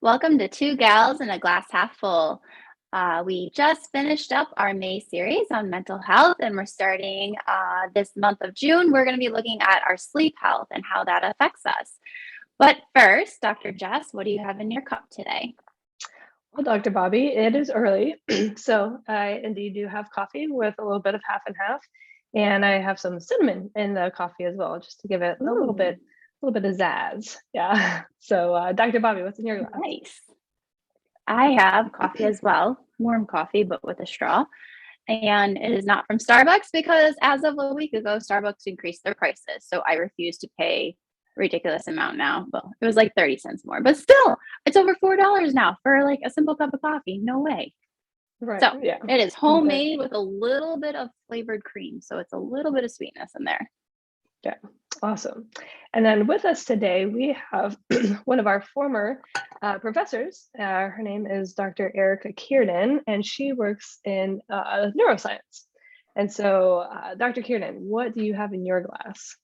Welcome to Two Gals and a Glass Half Full. We just finished up our May series on mental health, and we're starting this month of June. We're going to be looking at our sleep health and how that affects us. But first, Dr. Jess, what do you have in your cup today? Well, Dr. Bobby, it is early, so I indeed do have coffee with a little bit of half and half, and I have some cinnamon in the coffee as well, just to give it Ooh, a little bit of zazz. Yeah. So, Dr. Bobby, what's in your glass? nice. I have coffee as well, warm coffee, but with a straw. And it is not from Starbucks because as of a week ago, Starbucks increased their prices. So I refuse to pay a ridiculous amount now. Well, it was like 30 cents more, but still, it's over $4 now for like a simple cup of coffee. No way. Right. So Yeah. it is But homemade with a little bit of flavored cream. So it's a little bit of sweetness in there. yeah, awesome. And then with us today, we have one of our former professors. Her name is Dr. Erica Kiernan, and she works in neuroscience. And so, Dr. Kiernan, what do you have in your glass?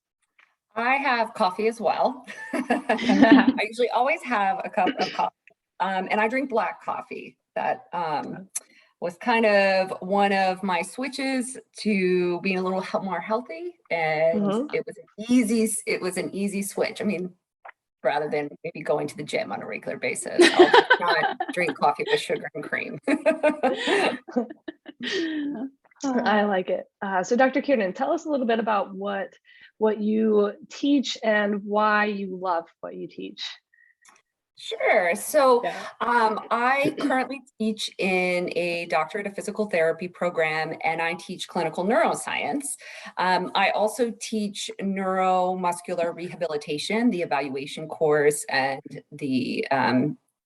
I have coffee as well. I usually always have a cup of coffee, and I drink black coffee. That was kind of one of my switches to being a little more healthy, and Mhm. it was an easy switch. I mean, rather than maybe going to the gym on a regular basis, I'll just not drink coffee with sugar and cream. I like it. So, Dr. Kiernan, tell us a little bit about what you teach and why you love what you teach. Sure. So Yeah. I currently teach in a doctorate of physical therapy program, and I teach clinical neuroscience. I also teach neuromuscular rehabilitation, the evaluation course, and the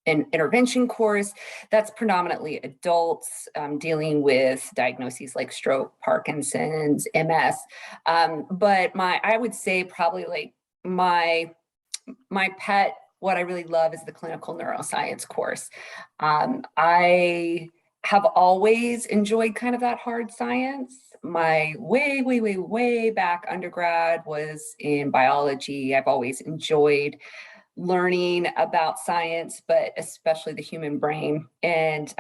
an intervention course that's predominantly adults dealing with diagnoses like stroke, Parkinson's, MS. But I would say probably like my pet, what I really love is the clinical neuroscience course. I have always enjoyed kind of that hard science. My way back undergrad was in biology. I've always enjoyed learning about science, but especially the human brain, and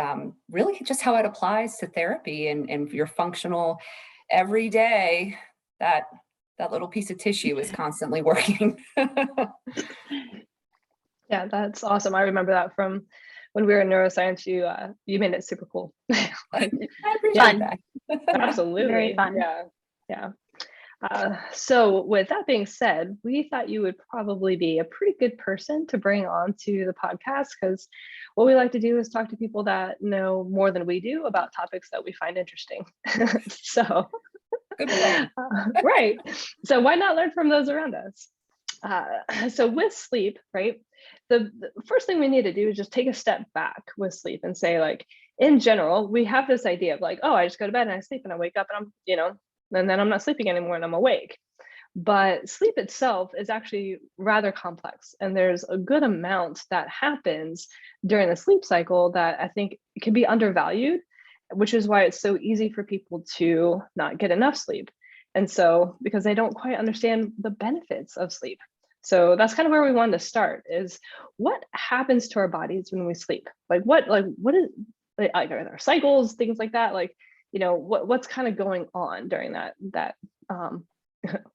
really just how it applies to therapy and your functional every day. That little piece of tissue is constantly working. Yeah, that's awesome. I remember that from when we were in neuroscience. You made it super cool. Like, I appreciate Fun, that. very absolutely. fun. Yeah. Yeah. So, with that being said, we thought you would probably be a pretty good person to bring on to the podcast because what we like to do is talk to people that know more than we do about topics that we find interesting. So, Good plan. right. So, why not learn from those around us? So, with sleep, right? The first thing we need to do is just take a step back with sleep and say, like, in general, we have this idea of like, oh, I just go to bed and I sleep and I wake up and and then I'm not sleeping anymore and I'm awake. But sleep itself is actually rather complex. And there's a good amount that happens during the sleep cycle that I think can be undervalued, which is why it's so easy for people to not get enough sleep. And so, because they don't quite understand the benefits of sleep. So that's kind of where we wanted to start is what happens to our bodies when we sleep? What is like our cycles, things like that? Like, what's kind of going on during that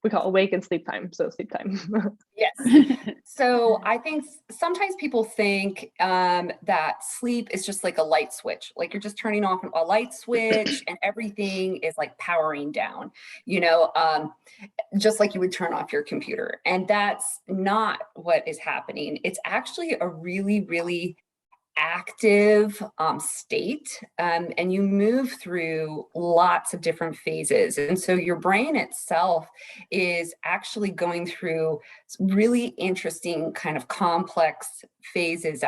we call awake and sleep time. So sleep time. Yes. So I think sometimes people think that sleep is just like a light switch, like you're just turning off a light switch and everything is like powering down, you know, just like you would turn off your computer. And that's not what is happening. It's actually a really, really active state, and you move through lots of different phases. And so your brain itself is actually going through really interesting kind of complex phases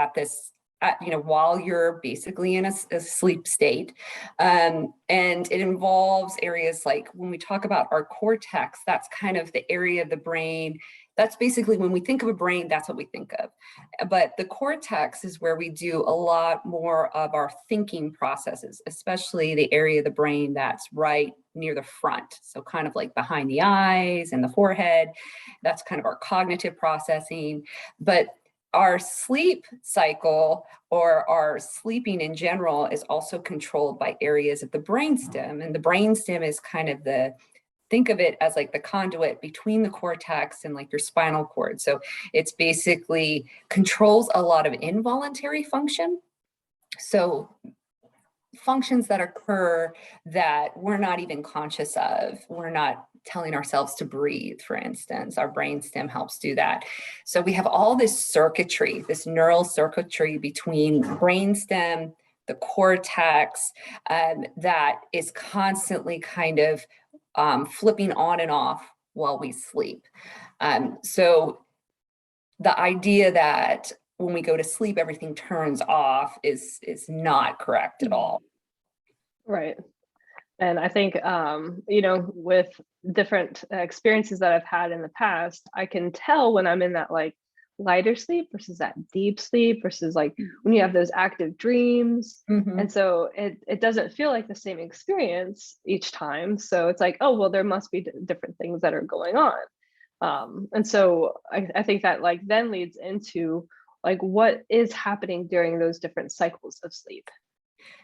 while you're basically in a sleep state. And it involves areas like when we talk about our cortex, that's kind of the area of the brain. That's basically when we think of a brain, that's what we think of. But the cortex is where we do a lot more of our thinking processes, especially the area of the brain that's right near the front. So kind of like behind the eyes and the forehead. That's kind of our cognitive processing. But our sleep cycle, or our sleeping in general, is also controlled by areas of the brainstem. And the brainstem is kind of think of it as like the conduit between the cortex and like your spinal cord. So it's basically controls a lot of involuntary function. So functions that occur that we're not even conscious of. We're not telling ourselves to breathe, for instance. Our brainstem helps do that. So we have all this circuitry, this neural circuitry between brainstem, the cortex, that is constantly kind of flipping on and off while we sleep. So the idea that when we go to sleep, everything turns off is not correct at all. Right. And I think, you know, with different experiences that I've had in the past, I can tell when I'm in that like lighter sleep versus that deep sleep versus like when you have those active dreams. Mhm. And so it doesn't feel like the same experience each time. So it's like, oh, well, there must be different things that are going on. And so I think that like then leads into like what is happening during those different cycles of sleep.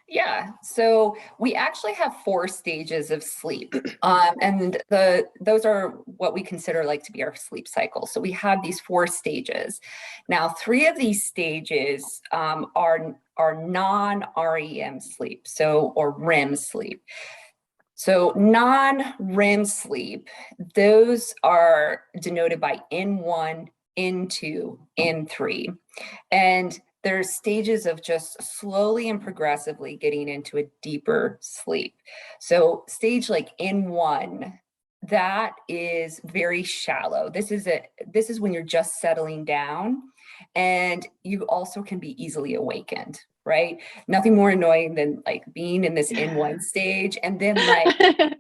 Yeah, so we actually have 4 stages of sleep, and those are what we consider like to be our sleep cycle. So we have these 4 stages. Now, 3 of these stages are non-REM sleep, so or REM sleep. So non-REM sleep, those are denoted by N1, N2, N3, and there's stages of just slowly and progressively getting into a deeper sleep. So stage like N1, that is very shallow. This is when you're just settling down, and you also can be easily awakened, right? Nothing more annoying than like being in this N1 stage and then like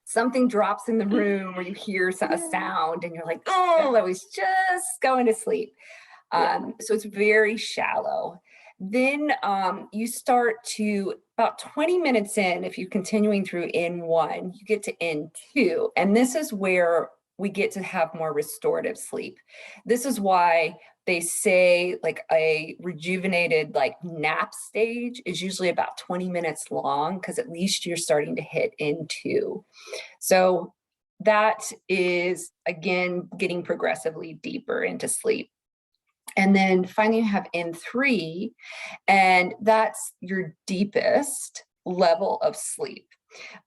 something drops in the room or you hear a sound and you're like, oh, I was just going to sleep. So it's very shallow. Then you start to about 20 minutes in, if you're continuing through N1, you get to N2. And this is where we get to have more restorative sleep. This is why they say like a rejuvenated like nap stage is usually about 20 minutes long, because at least you're starting to hit N2. So that is, again, getting progressively deeper into sleep. And then finally you have N3, and that's your deepest level of sleep.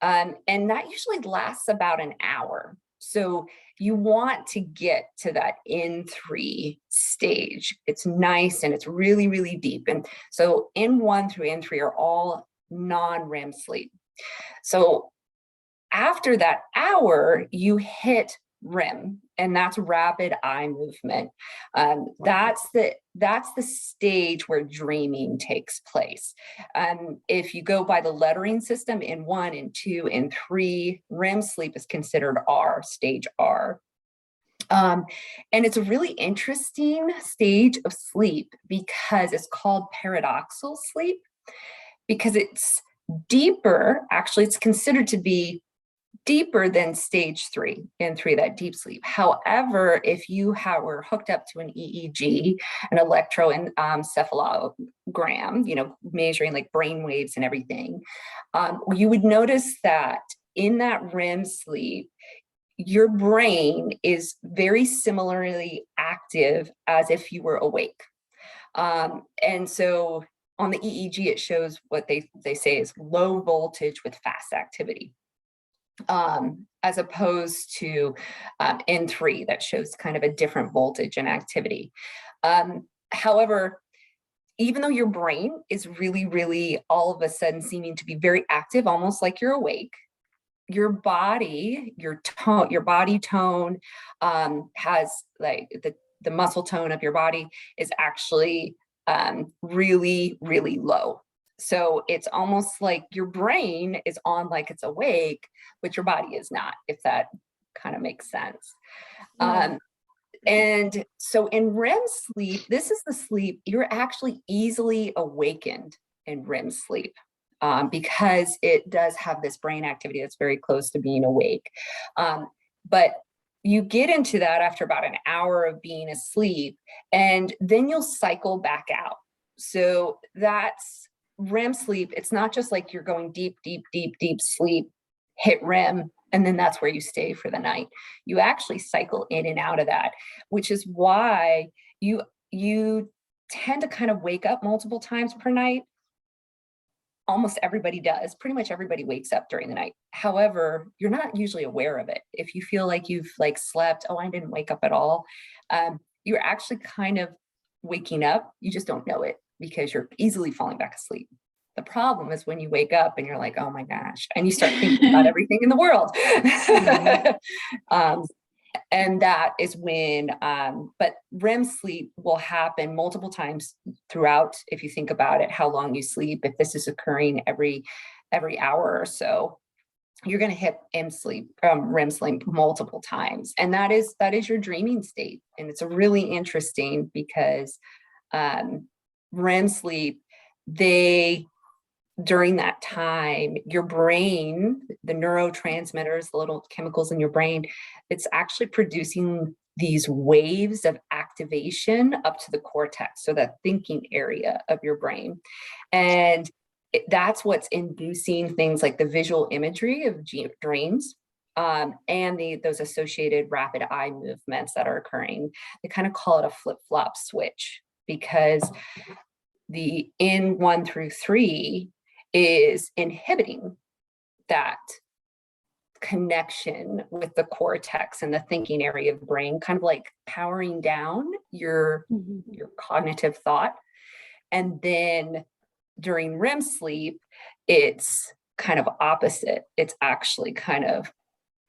And that usually lasts about an hour. So you want to get to that N3 stage. It's nice and it's really, really deep. And so N1 through N3 are all non-REM sleep. So after that hour, you hit REM, and that's rapid eye movement. That's the stage where dreaming takes place. If you go by the lettering system, in 1 and 2 and 3, REM sleep is considered R, stage R. And it's a really interesting stage of sleep because it's called paradoxal sleep, because it's deeper. Actually, it's considered to be deeper than stage 3 and 3, that deep sleep. However, if you were hooked up to an EEG, an electroencephalogram, you know, measuring like brain waves and everything, you would notice that in that REM sleep, your brain is very similarly active as if you were awake. And so on the EEG, it shows what they say is low voltage with fast activity. As opposed to N3 that shows kind of a different voltage and activity. However, even though your brain is really, really all of a sudden seeming to be very active, almost like you're awake, your body, your body tone has like the muscle tone of your body is actually really, really low. So it's almost like your brain is on like it's awake, but your body is not, if that kind of makes sense. Yeah. And so in REM sleep, this is the sleep, you're actually easily awakened in REM sleep because it does have this brain activity that's very close to being awake. But you get into that after about an hour of being asleep, and then you'll cycle back out. So that's REM sleep. It's not just like you're going deep, deep, deep, deep sleep, hit REM, and then that's where you stay for the night. You actually cycle in and out of that, which is why you tend to kind of wake up multiple times per night. Almost everybody does. Pretty much everybody wakes up during the night. However, you're not usually aware of it. If you feel like you've like slept, oh, I didn't wake up at all, you're actually kind of waking up. You just don't know it because you're easily falling back asleep. The problem is when you wake up and you're like, oh my gosh, and you start thinking about everything in the world. And that is when, but REM sleep will happen multiple times throughout. If you think about it, how long you sleep, if this is occurring every hour or so, you're going to hit REM sleep multiple times. And that is your dreaming state. And it's really interesting because REM sleep, during that time, your brain, the neurotransmitters, the little chemicals in your brain, it's actually producing these waves of activation up to the cortex, so that thinking area of your brain. And that's what's inducing things like the visual imagery of dreams, and those associated rapid eye movements that are occurring. They kind of call it a flip-flop switch, because the in 1 through 3 is inhibiting that connection with the cortex and the thinking area of the brain, kind of like powering down your cognitive thought. And then during REM sleep, it's kind of opposite. It's actually kind of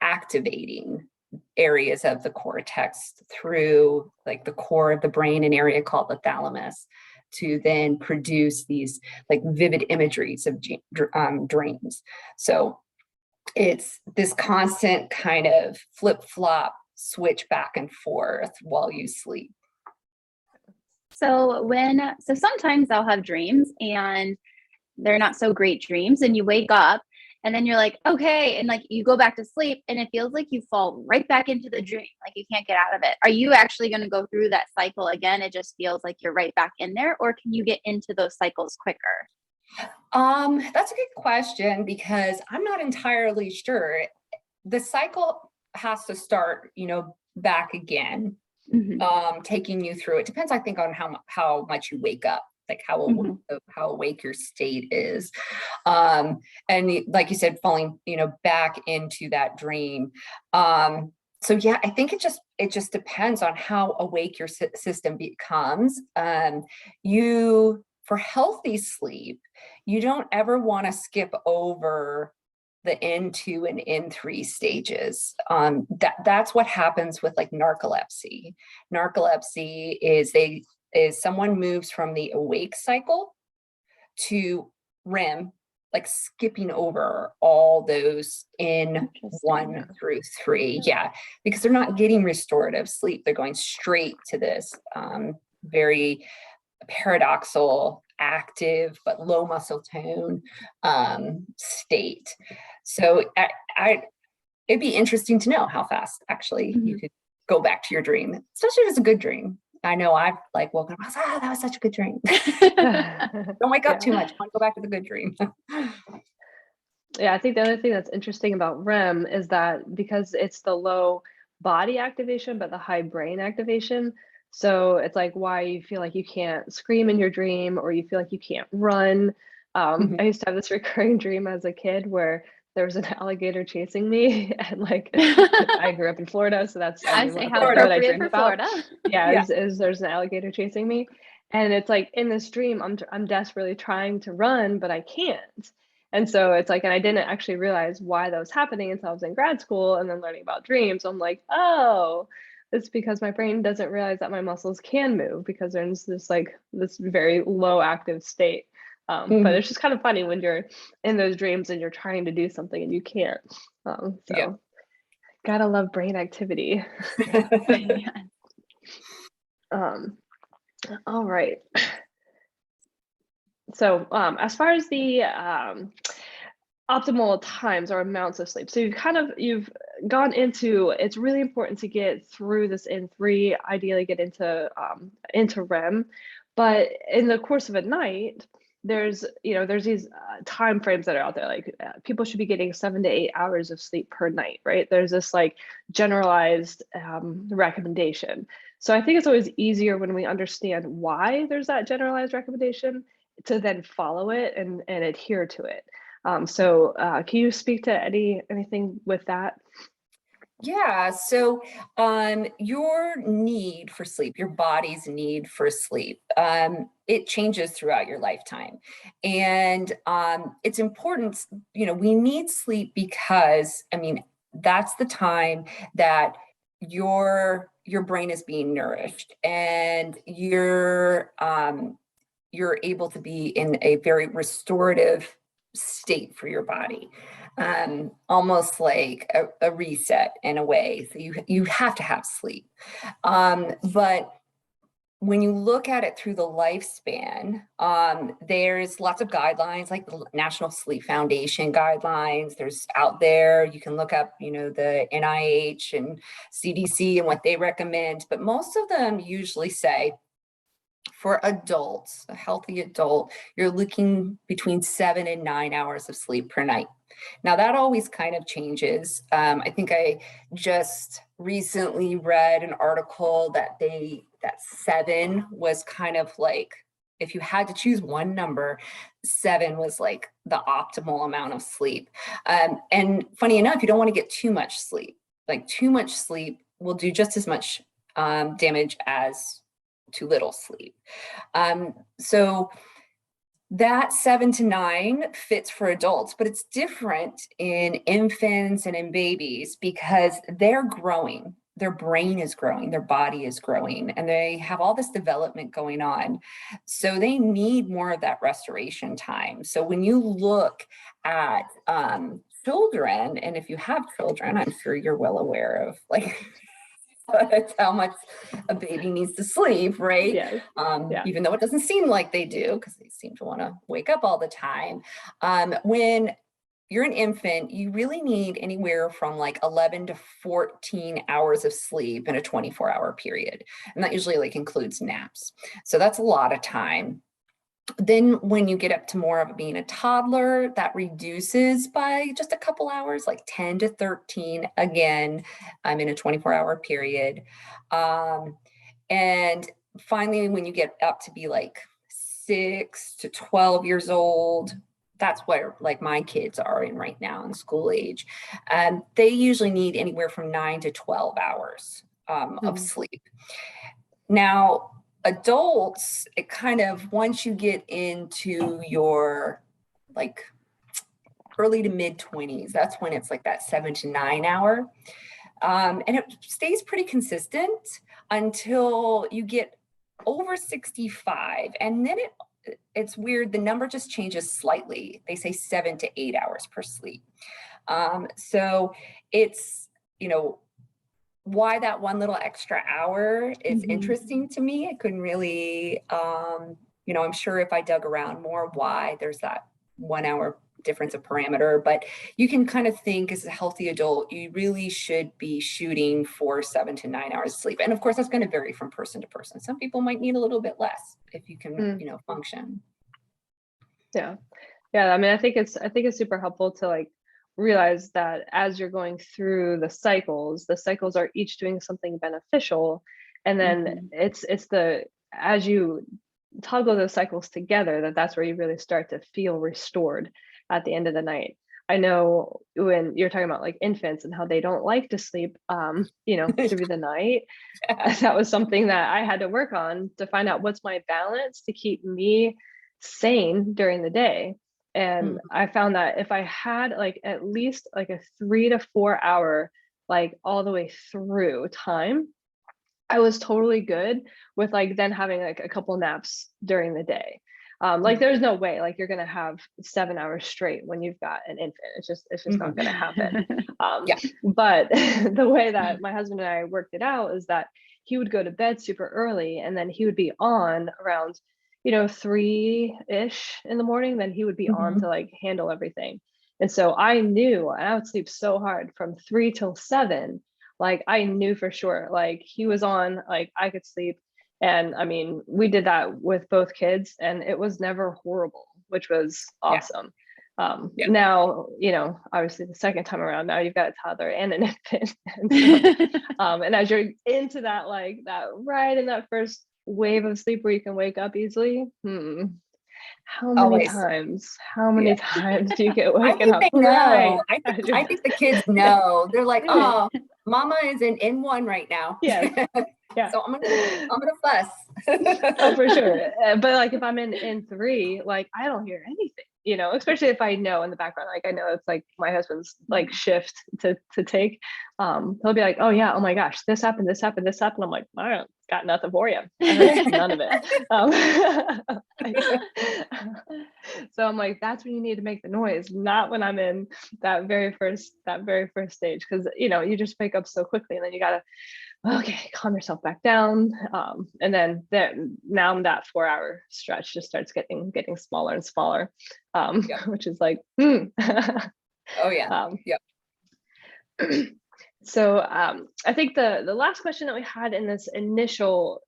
activating areas of the cortex through like the core of the brain, an area called the thalamus, to then produce these like vivid imageries of dreams. So it's this constant kind of flip-flop switch back and forth while you sleep. So sometimes I'll have dreams and they're not so great dreams, and you wake up and then you're like, okay, and like you go back to sleep and it feels like you fall right back into the dream, like you can't get out of it. Are you actually going to go through that cycle again? It just feels like you're right back in there, or can you get into those cycles quicker? That's a good question, because I'm not entirely sure. The cycle has to start, back again, taking you through. It depends, I think, on how much you wake up, like how awake your state is, and like you said, falling back into that dream. So yeah, I think it just depends on how awake your system becomes. For healthy sleep, you don't ever want to skip over the N2 and N3 stages. That's what happens with like narcolepsy. Narcolepsy is someone moves from the awake cycle to REM, like skipping over all those in 1 through 3. Yeah, because they're not getting restorative sleep. They're going straight to this very paradoxal, active, but low muscle tone state. So it'd be interesting to know how fast actually you could go back to your dream, especially if it's a good dream. I know I've like woken up, that was such a good dream. Don't wake up too much. I want to go back to the good dream. Yeah, I think the other thing that's interesting about REM is that because it's the low body activation, but the high brain activation. So it's like why you feel like you can't scream in your dream, or you feel like you can't run. I used to have this recurring dream as a kid where there was an alligator chasing me, and like I grew up in Florida, so that's how what I dream about. Florida. Yeah, is there's an alligator chasing me, and it's like in this dream I'm desperately trying to run, but I can't. And so it's like, and I didn't actually realize why that was happening until I was in grad school and then learning about dreams. So I'm like, oh, it's because my brain doesn't realize that my muscles can move because there's this very low active state. But it's just kind of funny when you're in those dreams and you're trying to do something and you can't. Gotta love brain activity. All right. So as far as the optimal times or amounts of sleep. So you've gone into, it's really important to get through this N3, ideally get into REM, but in the course of a night, there's these time frames that are out there, like people should be getting 7 to 8 hours of sleep per night, right? There's this like generalized recommendation. So I think it's always easier when we understand why there's that generalized recommendation to then follow it and adhere to it. Can you speak to anything with that? Yeah, so your need for sleep, your body's need for sleep, it changes throughout your lifetime. And it's important, we need sleep because, I mean, that's the time that your brain is being nourished and you're able to be in a very restorative state for your body, almost like a reset in a way. So you have to have sleep, but when you look at it through the lifespan, there's lots of guidelines, like the National Sleep Foundation guidelines. There's out there, you can look up, the NIH and CDC and what they recommend, but most of them usually say for adults, a healthy adult, you're looking between 7 and 9 hours of sleep per night. Now that always kind of changes. I think I just recently read an article that 7 was kind of like, if you had to choose one number, 7 was like the optimal amount of sleep. And funny enough, you don't want to get too much sleep. Like too much sleep will do just as much damage as too little sleep. So that 7 to 9 fits for adults, but it's different in infants and in babies because they're growing. Their brain is growing, their body is growing, and they have all this development going on. So they need more of that restoration time. So when you look at children, and if you have children, I'm sure you're well aware of like that's how much a baby needs to sleep, right? Yes. Yeah. Even though it doesn't seem like they do, because they seem to want to wake up all the time. When you're an infant, you really need anywhere from like 11 to 14 hours of sleep in a 24-hour period. And that usually like includes naps. So that's a lot of time. Then when you get up to more of being a toddler, that reduces by just a couple hours, like 10 to 13, again, I'm in a 24-hour period. And finally, when you get up to be like 6 to 12 years old, that's where like my kids are in right now in school age. They usually need anywhere from 9 to 12 hours of sleep. Now, adults, it kind of, once you get into your like early to mid 20s, that's when it's like that 7 to 9 hour. And it stays pretty consistent until you get over 65. And then it's weird, the number just changes slightly. They say 7 to 8 hours per sleep. So it's, why that one little extra hour is interesting to me. I couldn't really, I'm sure if I dug around more why there's that 1 hour difference of parameter, but you can kind of think as a healthy adult, you really should be shooting for 7 to 9 hours of sleep. And of course, that's going to vary from person to person. Some people might need a little bit less if you can, function. Yeah. I mean, I think it's super helpful to like realize that as you're going through the cycles are each doing something beneficial, and then it's as you toggle those cycles together, that's where you really start to feel restored at the end of the night. I know when you're talking about like infants and how they don't like to sleep through the night, that was something that I had to work on to find out what's my balance to keep me sane during the day. And I found that if I had like at least like a 3 to 4 hour, like all the way through time, I was totally good with like then having like a couple naps during the day. Like there's no way like you're gonna have 7 hours straight when you've got an infant. It's just not gonna happen. But the way that my husband and I worked it out is that he would go to bed super early, and then he would be on around 3-ish in the morning. Then he would be on to like handle everything. And so I knew, and I would sleep so hard from 3 till 7. Like I knew for sure, like he was on, like I could sleep. And I mean, we did that with both kids and it was never horrible, which was Yeah. awesome. Yeah. Now, obviously the second time around, now you've got a toddler and an infant. And so, and as you're into that, like that right in that first wave of sleep where you can wake up easily, how many Always. times Yeah. do you get I waken think up they right know. as I you're- think the kids know. They're like, oh, mama is in N1 right now. Yes. Yeah. So I'm gonna fuss. Oh, for sure. But like if I'm in N3, like I don't hear anything, especially if I know in the background, like I know it's like my husband's like shift to take. He'll be like, oh yeah, oh my gosh, this happened, this happened, this happened. I'm like, I don't got nothing for you. I heard none of it. So I'm like, that's when you need to make the noise, not when I'm in that very first stage, because you just wake up so quickly, and then you gotta okay, calm yourself back down. And then now that 4-hour stretch just starts getting smaller and smaller, Yep. which is like, Oh yeah. Yep. So I think the last question that we had in this initial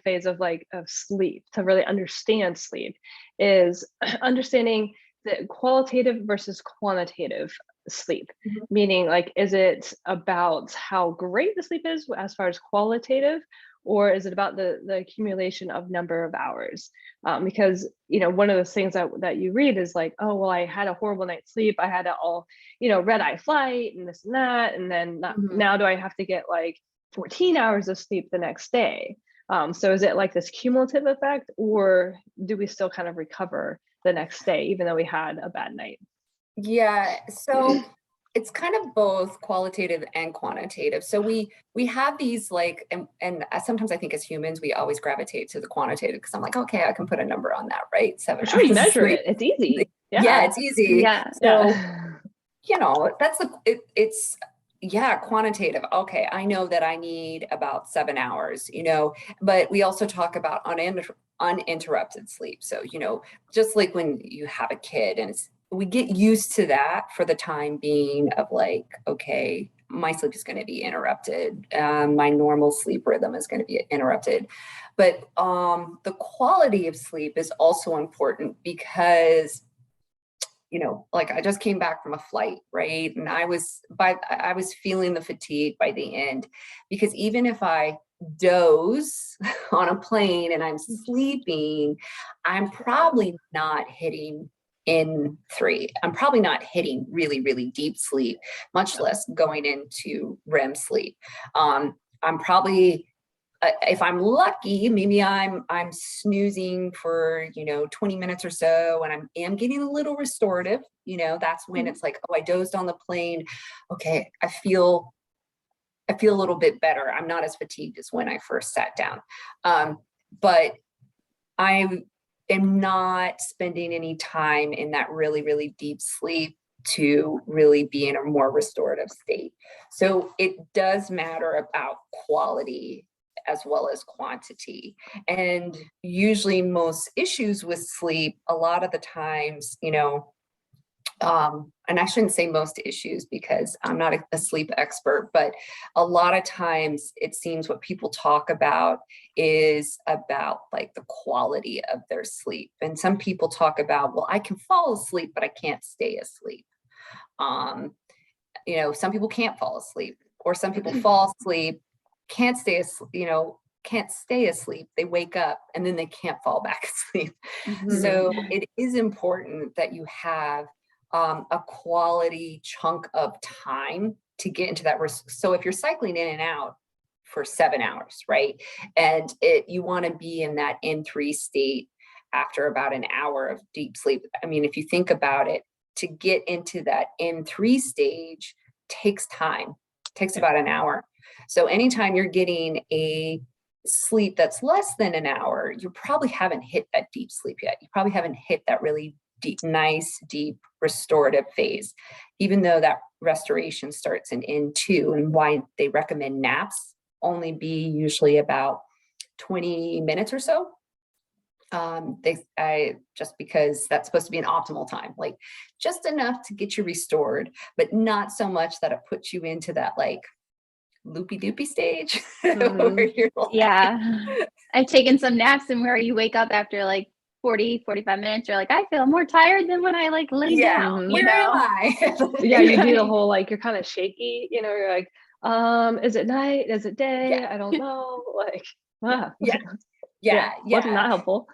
phase of sleep, to really understand sleep, is understanding the qualitative versus quantitative sleep. Mhm. Meaning, like, is it about how great the sleep is as far as qualitative, or is it about the accumulation of number of hours? Because one of those things that you read is like, oh well, I had a horrible night's sleep, I had all red eye flight and this and that, and then now do I have to get like 14 hours of sleep the next day? So is it like this cumulative effect, or do we still kind of recover the next day even though we had a bad night? Yeah. So it's kind of both qualitative and quantitative. So we have these like, and sometimes I think as humans, we always gravitate to the quantitative because I'm like, okay, I can put a number on that, right? 7 Sure, you hours of measure sleep. it. It's easy. Yeah, it's easy. Yeah. So, that's it's quantitative. Okay, I know that I need about 7 hours, but we also talk about uninterrupted sleep. So, just like when you have a kid and we get used to that for the time being of like, okay, my sleep is going to be interrupted. My normal sleep rhythm is going to be interrupted. But the quality of sleep is also important because like I just came back from a flight, right? And I was feeling the fatigue by the end, because even if I doze on a plane and I'm sleeping, I'm probably not hitting N3. I'm probably not hitting really, really deep sleep, much less going into REM sleep. I'm probably if I'm lucky, maybe I'm snoozing for 20 minutes or so, and I am getting a little restorative. That's when it's like, oh, I dozed on the plane. Okay, I feel a little bit better. I'm not as fatigued as when I first sat down, but I am not spending any time in that really, really deep sleep to really be in a more restorative state. So it does matter about quality as well as quantity. And usually most issues with sleep, a lot of the times, and I shouldn't say most issues because I'm not a sleep expert, but a lot of times it seems what people talk about is about like the quality of their sleep. And some people talk about, well, I can fall asleep, but I can't stay asleep. Some people can't fall asleep, or some people fall asleep, can't stay asleep. They wake up and then they can't fall back asleep. So it is important that you have a quality chunk of time to get into that. So if you're cycling in and out for 7 hours, right? And you want to be in that N3 state after about an hour of deep sleep. I mean, if you think about it, to get into that N3 stage takes time, takes about an hour. So anytime you're getting a sleep that's less than an hour, you probably haven't hit that deep sleep yet. You probably haven't hit that really deep, nice, deep restorative phase, even though that restoration starts in N2, and why they recommend naps only be usually about 20 minutes or so. Just because that's supposed to be an optimal time, like just enough to get you restored, but not so much that it puts you into that like loopy doopy stage. Where you're like, yeah. I've taken some naps and where you wake up after like 40-45 minutes, you're like, I feel more tired than when I like lay down, where am I? Yeah, you do the whole like, you're kind of shaky, you're like, is it night, is it day? I don't know, like wasn't that helpful.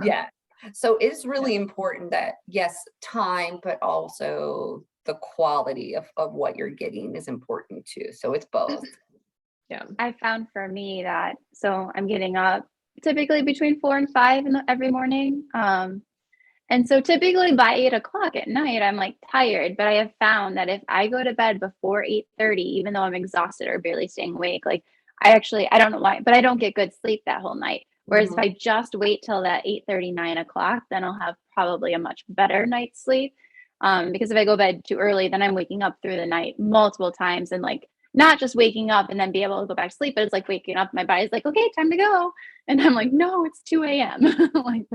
Yeah. So it's really important that, yes, time, but also the quality of what you're getting is important too. So it's both. Yeah. I found for me that, so I'm getting up typically between 4 and 5 every morning. And so typically by 8 o'clock at night, I'm like tired, but I have found that if I go to bed before 8:30, even though I'm exhausted or barely staying awake, like I don't know why, but I don't get good sleep that whole night. Whereas if I just wait till that 8:30, 9 o'clock, then I'll have probably a much better night's sleep. Because if I go to bed too early, then I'm waking up through the night multiple times and like not just waking up and then be able to go back to sleep, but it's like waking up, my body's like, okay, time to go. And I'm like, no, it's 2 a.m. like,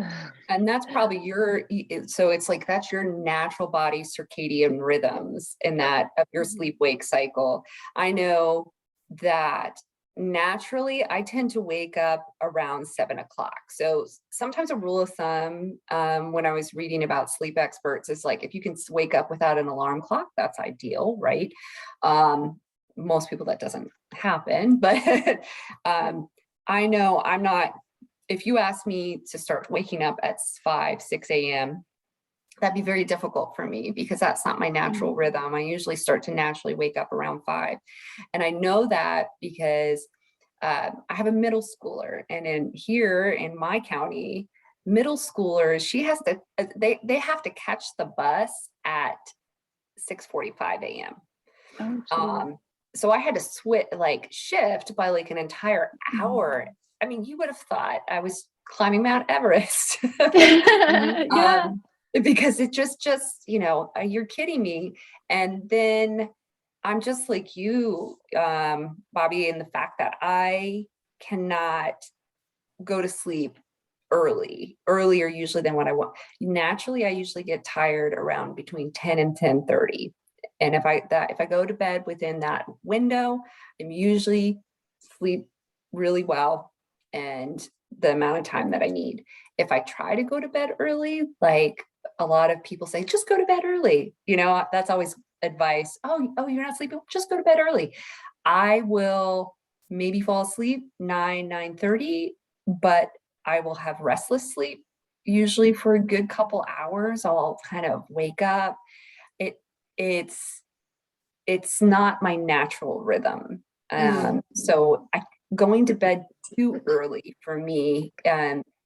and that's probably so it's like, that's your natural body circadian rhythms in that of your sleep wake cycle. I know that naturally I tend to wake up around 7 o'clock. So sometimes a rule of thumb, when I was reading about sleep experts, is like, if you can wake up without an alarm clock, that's ideal, right? Most people that doesn't happen, but I know I'm not, if you ask me to start waking up at 5, 6 a.m., that'd be very difficult for me because that's not my natural rhythm. I usually start to naturally wake up around 5. And I know that because I have a middle schooler, and in my county, middle schoolers, they have to catch the bus at 6:45 a.m. So I had to shift by like an entire hour. I mean, you would have thought I was climbing Mount Everest. Because it just, you're kidding me. And then I'm just like you, Bobby, in the fact that I cannot go to sleep earlier usually than what I want. Naturally, I usually get tired around between 10 and 10:30. And if I go to bed within that window, I'm usually sleep really well and the amount of time that I need. If I try to go to bed early, like a lot of people say, just go to bed early. That's always advice. Oh, you're not sleeping? Just go to bed early. I will maybe fall asleep 9:30, but I will have restless sleep. Usually for a good couple hours, I'll kind of wake up. It's not my natural rhythm. So going to bed too early for me,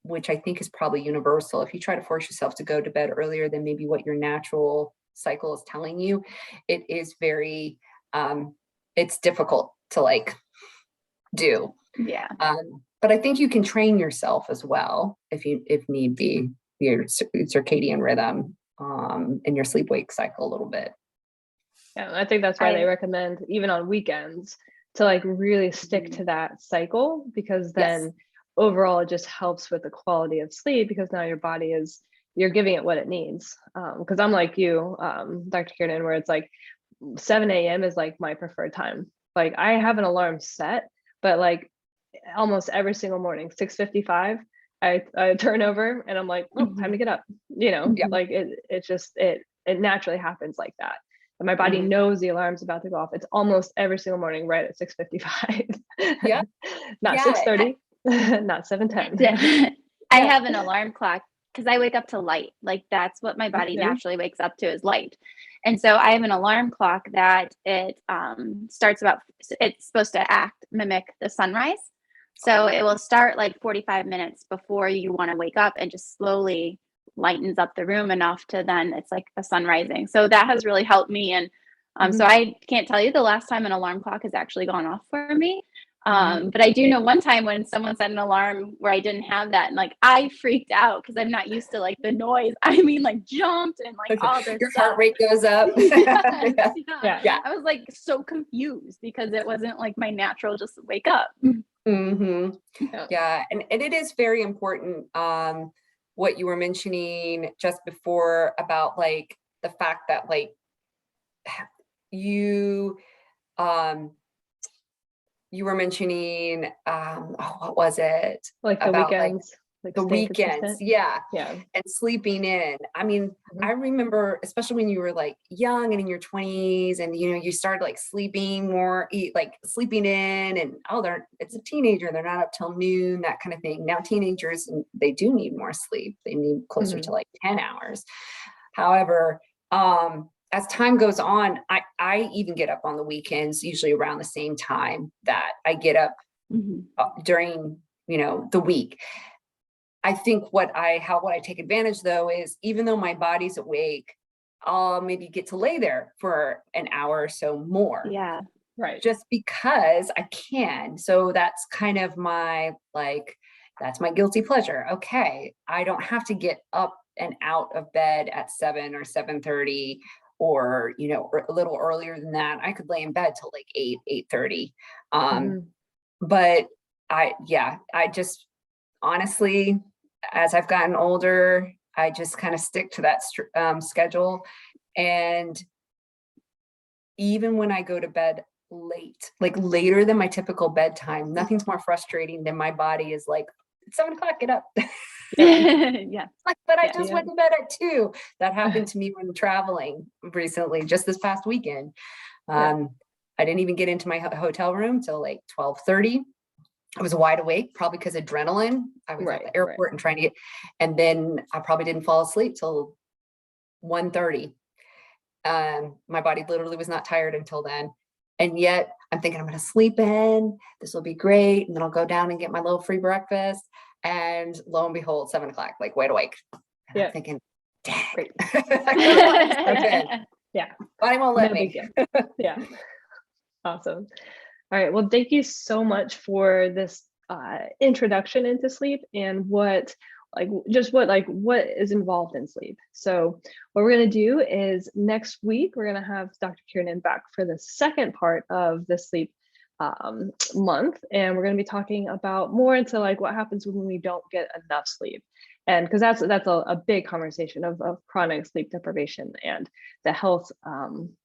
which I think is probably universal. If you try to force yourself to go to bed earlier than maybe what your natural cycle is telling you, it is very, it's difficult to do. Yeah. But I think you can train yourself as well if need be, your circadian rhythm, and your sleep wake cycle a little bit. Yeah, I think that's why they recommend even on weekends to really stick to that cycle, because then overall it just helps with the quality of sleep, because now your body you're giving it what it needs. Because I'm like you, Dr. Kiernan, where it's like 7 a.m. is like my preferred time. Like I have an alarm set, but like almost every single morning, 6:55, I turn over and I'm like, oh, time to get up. Like it naturally happens like that. And my body knows the alarm's about to go off. It's almost every single morning right at 6:55. Yeah. Not 6:30, not 7:10. Yeah. I have an alarm clock because I wake up to light. Like that's what my body naturally wakes up to, is light. And so I have an alarm clock that it starts it's supposed to mimic the sunrise. So it will start like 45 minutes before you want to wake up and just slowly lightens up the room enough to then it's like a sun rising. So that has really helped me. And so I can't tell you the last time an alarm clock has actually gone off for me. But I do know one time when someone set an alarm where I didn't have that, and like I freaked out because I'm not used to like the noise. I mean, like jumped and like all this your stuff. heart rate goes up. Yeah. I was like so confused because it wasn't like my natural just wake up. Mm-hmm. Yeah. Yeah, and it is very important, what you were mentioning just before about like the fact that like you um you were mentioning oh, what was it? Like the About like weekends, like the staying weekends, consistent. yeah, Yeah. and sleeping in. I mean, Mhm. I remember, especially when you were like young and in your 20s, and you know, you started like sleeping more, like sleeping in, and oh, it's a teenager, they're not up till noon, that kind of thing. Now teenagers, they do need more sleep. They need closer to like 10 hours. However, as time goes on, I even get up on the weekends, usually around the same time that I get up during, you know, the week. I think what I take advantage though is, even though my body's awake, I'll maybe get to lay there for an hour or so more. Yeah. Right. Just because I can. So that's kind of my, like, that's my guilty pleasure. Okay, I don't have to get up and out of bed at 7 or 7:30, or, you know, or a little earlier than that. I could lay in bed till like 8:30. But I just honestly, as I've gotten older, I just kind of stick to that schedule. And even when I go to bed late, like later than my typical bedtime, nothing's more frustrating than my body is like, it's 7 o'clock, get up. Yeah. Like, but I Yeah. just went to bed at 2. That happened to me when traveling recently, just this past weekend. I didn't even get into my hotel room till like 12:30. I was wide awake, probably because adrenaline. I was at the airport and trying to get, and then I probably didn't fall asleep till 1:30. My body literally was not tired until then. And yet I'm thinking I'm going to sleep in, this will be great. And then I'll go down and get my little free breakfast. And lo and behold, 7 o'clock, like wide awake. And I'm thinking, dang. Great. I really want to sleep in. Yeah. Body won't let No big me. deal. Yeah. Awesome. All right. Well, thank you so much for this introduction into sleep and what is involved in sleep. So what we're going to do is next week, we're going to have Dr. Kiernan back for the second part of the sleep month. And we're going to be talking about more into like what happens when we don't get enough sleep. And because that's a big conversation of chronic sleep deprivation and the health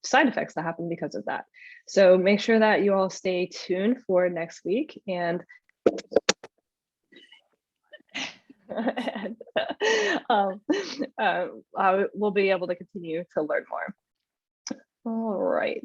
side effects that happen because of that. So make sure that you all stay tuned for next week, and we'll be able to continue to learn more. All right.